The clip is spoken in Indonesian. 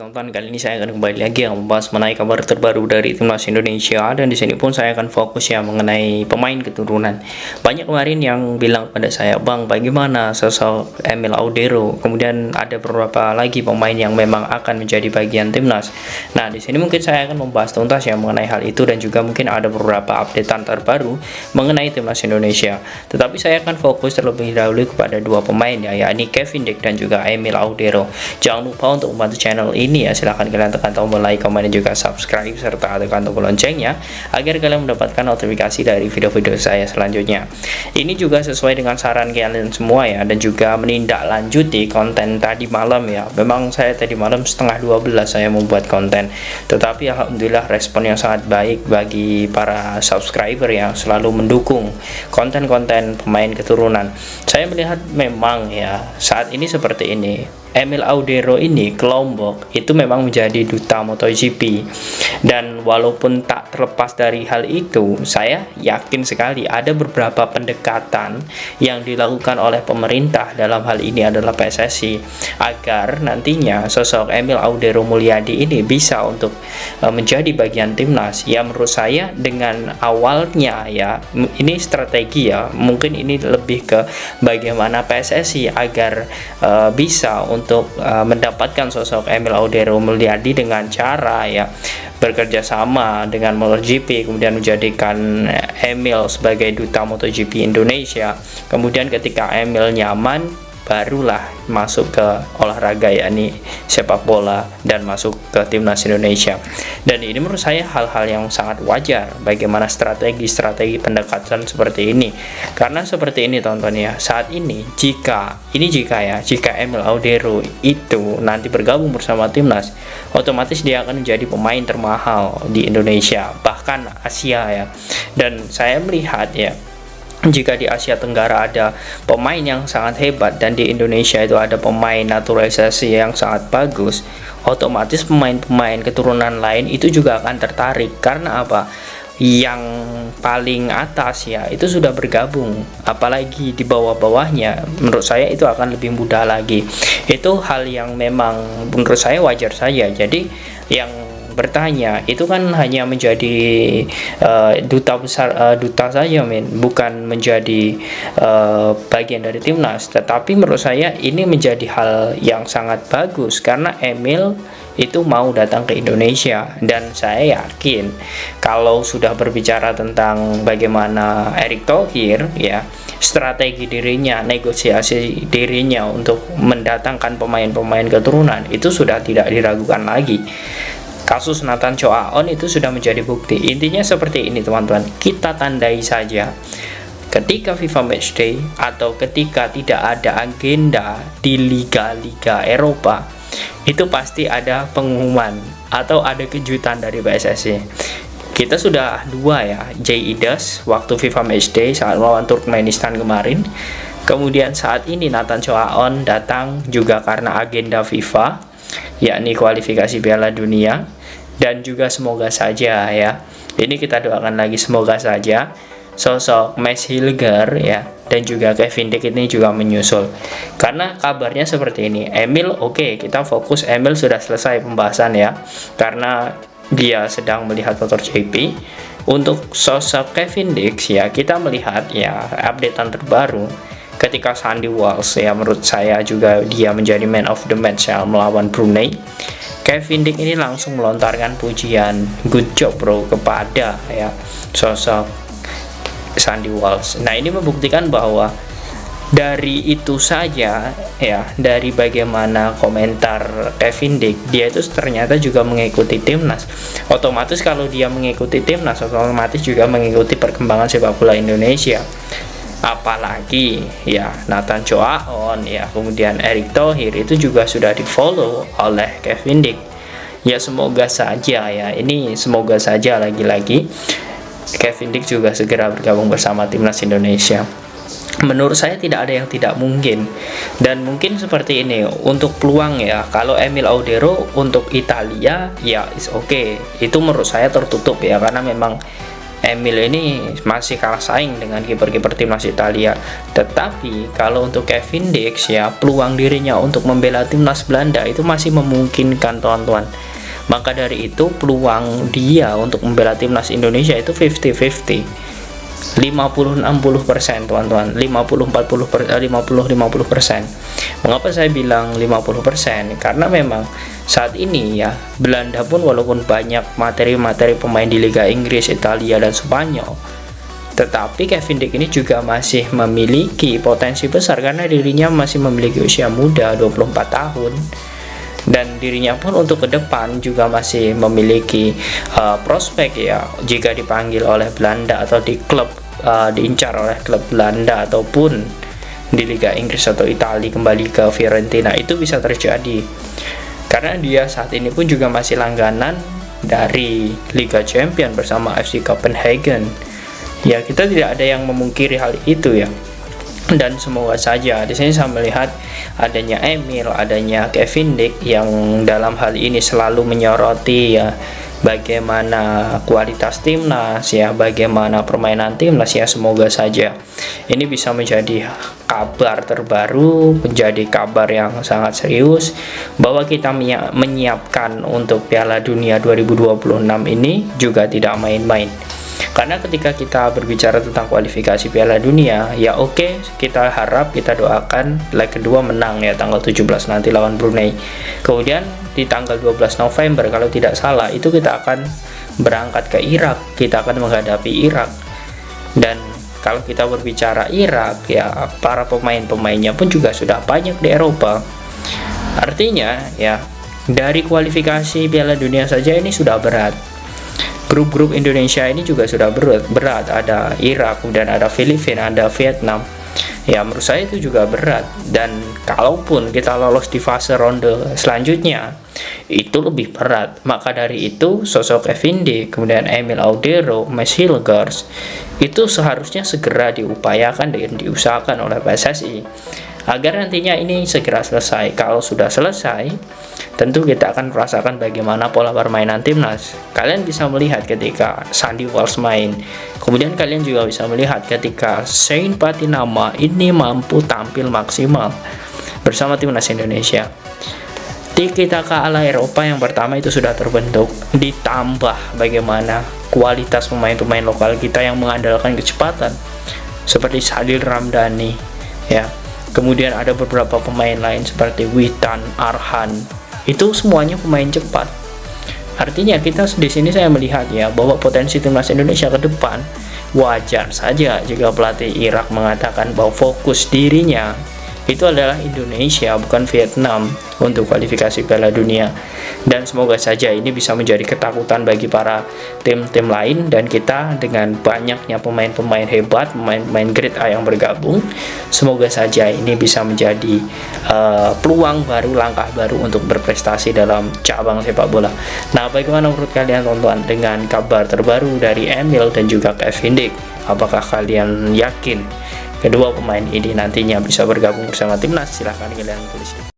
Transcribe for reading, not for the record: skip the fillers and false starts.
teman-teman, kali ini saya akan kembali lagi membahas mengenai kabar terbaru dari timnas Indonesia, dan di sini pun saya akan fokus ya mengenai pemain keturunan. Banyak kemarin yang bilang pada saya, "Bang, bagaimana sosok Emil Audero?" Kemudian ada beberapa lagi pemain yang memang akan menjadi bagian timnas. Nah, di sini mungkin saya akan membahas tuntas ya mengenai hal itu, dan juga mungkin ada beberapa updatean terbaru mengenai timnas Indonesia. Tetapi saya akan fokus terlebih dahulu kepada dua pemain ya, yakni Kevin Dijk dan juga Emil Audero. Jangan lupa untuk membantu channel ini ya, silahkan kalian tekan tombol like, komen, dan juga subscribe, serta tekan tombol loncengnya agar kalian mendapatkan notifikasi dari video-video saya selanjutnya. Ini juga sesuai dengan saran kalian semua ya, dan juga menindaklanjuti konten tadi malam ya. Memang saya tadi malam setengah 12 saya membuat konten, tetapi alhamdulillah respon yang sangat baik bagi para subscriber yang selalu mendukung konten-konten pemain keturunan. Saya melihat memang ya saat ini seperti ini, Emil Audero ini ke Lombok itu memang menjadi duta MotoGP, dan walaupun tak terlepas dari hal itu, saya yakin sekali ada beberapa pendekatan yang dilakukan oleh pemerintah, dalam hal ini adalah PSSI, agar nantinya sosok Emil Audero Mulyadi ini bisa untuk menjadi bagian timnas. Ya menurut saya dengan awalnya ya, ini strategi ya, mungkin ini lebih ke bagaimana PSSI agar bisa untuk mendapatkan sosok Emil Audero Mulyadi dengan cara ya bekerja sama dengan MotoGP, kemudian menjadikan Emil sebagai duta MotoGP Indonesia. Kemudian ketika Emil nyaman, barulah masuk ke olahraga yakni sepak bola dan masuk ke timnas Indonesia. Dan ini menurut saya hal-hal yang sangat wajar, bagaimana strategi pendekatan seperti ini. Karena seperti ini tonton ya, saat ini jika Emil Audero itu nanti bergabung bersama timnas, otomatis dia akan menjadi pemain termahal di Indonesia, bahkan Asia ya. Dan saya melihat ya, jika di Asia Tenggara ada pemain yang sangat hebat dan di Indonesia itu ada pemain naturalisasi yang sangat bagus, otomatis pemain-pemain keturunan lain itu juga akan tertarik. Karena apa? Yang paling atas ya itu sudah bergabung, apalagi di bawah-bawahnya, menurut saya itu akan lebih mudah lagi. Itu hal yang memang menurut saya wajar saja. Jadi yang bertanya itu kan hanya menjadi duta saja bukan menjadi bagian dari timnas. Tetapi menurut saya ini menjadi hal yang sangat bagus karena Emil itu mau datang ke Indonesia, dan saya yakin kalau sudah berbicara tentang bagaimana Erick Thohir ya, strategi dirinya, negosiasi dirinya untuk mendatangkan pemain-pemain keturunan itu sudah tidak diragukan lagi. Kasus Nathan Choaon itu sudah menjadi bukti. Intinya seperti ini teman-teman, kita tandai saja ketika FIFA Matchday atau ketika tidak ada agenda di liga-liga Eropa, itu pasti ada pengumuman atau ada kejutan dari PSSI. Kita sudah dua ya, Jay Idas waktu FIFA Matchday saat melawan Turkmenistan kemarin. Kemudian saat ini Nathan Choaon datang juga karena agenda FIFA, yakni kualifikasi Piala Dunia. Dan juga semoga saja ya, ini kita doakan lagi, semoga saja sosok Mads Hilger ya dan juga Kevin Dijk ini juga menyusul. Karena kabarnya seperti ini, Emil oke, kita fokus Emil sudah selesai pembahasan ya, karena dia sedang melihat MotoGP. Untuk sosok Kevin Dijk ya, kita melihat ya updatean terbaru ketika Sandy Walsh ya, menurut saya juga dia menjadi man of the match ya melawan Brunei. Kevin Dijk ini langsung melontarkan pujian "good job bro" kepada ya sosok Sandy Walsh. Nah, ini membuktikan bahwa dari itu saja ya, dari bagaimana komentar Kevin Dijk, dia itu ternyata juga mengikuti timnas. Otomatis kalau dia mengikuti timnas, otomatis juga mengikuti perkembangan sepak bola Indonesia. Apalagi ya Nathan Choaon ya, kemudian Erick Thohir itu juga sudah di follow oleh Kevin Dijk. Ya semoga saja ya, ini semoga saja lagi-lagi Kevin Dijk juga segera bergabung bersama timnas Indonesia. Menurut saya tidak ada yang tidak mungkin, dan mungkin seperti ini untuk peluang ya. Kalau Emil Audero untuk Italia ya is okay, itu menurut saya tertutup ya, karena memang Emil ini masih kalah saing dengan kiper-kiper timnas Italia. Tetapi kalau untuk Kevin Dix ya, peluang dirinya untuk membela timnas Belanda itu masih memungkinkan teman-teman. Maka dari itu peluang dia untuk membela timnas Indonesia itu 50-50, 50-60% teman-teman, 50-50%. Mengapa saya bilang 50%? Karena memang saat ini ya, Belanda pun walaupun banyak materi-materi pemain di Liga Inggris, Italia, dan Spanyol, tetapi Kevin Dix ini juga masih memiliki potensi besar karena dirinya masih memiliki usia muda 24 tahun. Dan dirinya pun untuk ke depan juga masih memiliki prospek ya, jika dipanggil oleh Belanda atau di klub diincar oleh klub Belanda ataupun di Liga Inggris atau Italia kembali ke Fiorentina, itu bisa terjadi karena dia saat ini pun juga masih langganan dari Liga Champion bersama FC Copenhagen. Ya, kita tidak ada yang memungkiri hal itu ya. Dan semoga saja di sini saya melihat adanya Emil, adanya Kevin Dix yang dalam hal ini selalu menyoroti ya bagaimana kualitas timnas ya, bagaimana permainan timnas ya. Semoga saja ini bisa menjadi kabar terbaru, menjadi kabar yang sangat serius bahwa kita menyiapkan untuk Piala Dunia 2026 ini juga tidak main-main. Karena ketika kita berbicara tentang kualifikasi Piala Dunia, ya oke, kita harap, kita doakan leg kedua menang ya tanggal 17 nanti lawan Brunei. Kemudian di tanggal 12 November kalau tidak salah itu kita akan berangkat ke Irak, kita akan menghadapi Irak. Dan kalau kita berbicara Irak ya, para pemain-pemainnya pun juga sudah banyak di Eropa. Artinya ya, dari kualifikasi Piala Dunia saja ini sudah berat. Grup-grup Indonesia ini juga sudah berat, ada Irak, kemudian ada Filipina, ada Vietnam. Ya, menurut saya itu juga berat. Dan kalaupun kita lolos di fase ronde selanjutnya, itu lebih berat. Maka dari itu, sosok Kevin Dix, kemudian Emil Audero, Mads Hilgers, itu seharusnya segera diupayakan dan diusahakan oleh PSSI agar nantinya ini segera selesai. Kalau sudah selesai, tentu kita akan merasakan bagaimana pola permainan timnas. Kalian bisa melihat ketika Sandy Walsh main, kemudian kalian juga bisa melihat ketika Shane Patinama ini mampu tampil maksimal bersama timnas Indonesia. Tiki taka ala Eropa yang pertama itu sudah terbentuk, ditambah bagaimana kualitas pemain-pemain lokal kita yang mengandalkan kecepatan seperti Sadil Ramdhani ya. Kemudian ada beberapa pemain lain seperti Witan, Arhan, itu semuanya pemain cepat. Artinya kita di sini saya melihat ya bahwa potensi timnas Indonesia ke depan wajar saja jika pelatih Irak mengatakan bahwa fokus dirinya itu adalah Indonesia bukan Vietnam untuk kualifikasi Piala Dunia. Dan semoga saja ini bisa menjadi ketakutan bagi para tim-tim lain, dan kita dengan banyaknya pemain-pemain hebat, pemain-pemain grade A yang bergabung, semoga saja ini bisa menjadi peluang baru, langkah baru untuk berprestasi dalam cabang sepak bola. Nah, bagaimana menurut kalian teman-teman dengan kabar terbaru dari Emil dan juga Kevin Dix? Apakah kalian yakin kedua pemain ini nantinya bisa bergabung bersama timnas? Silahkan kalian tulis.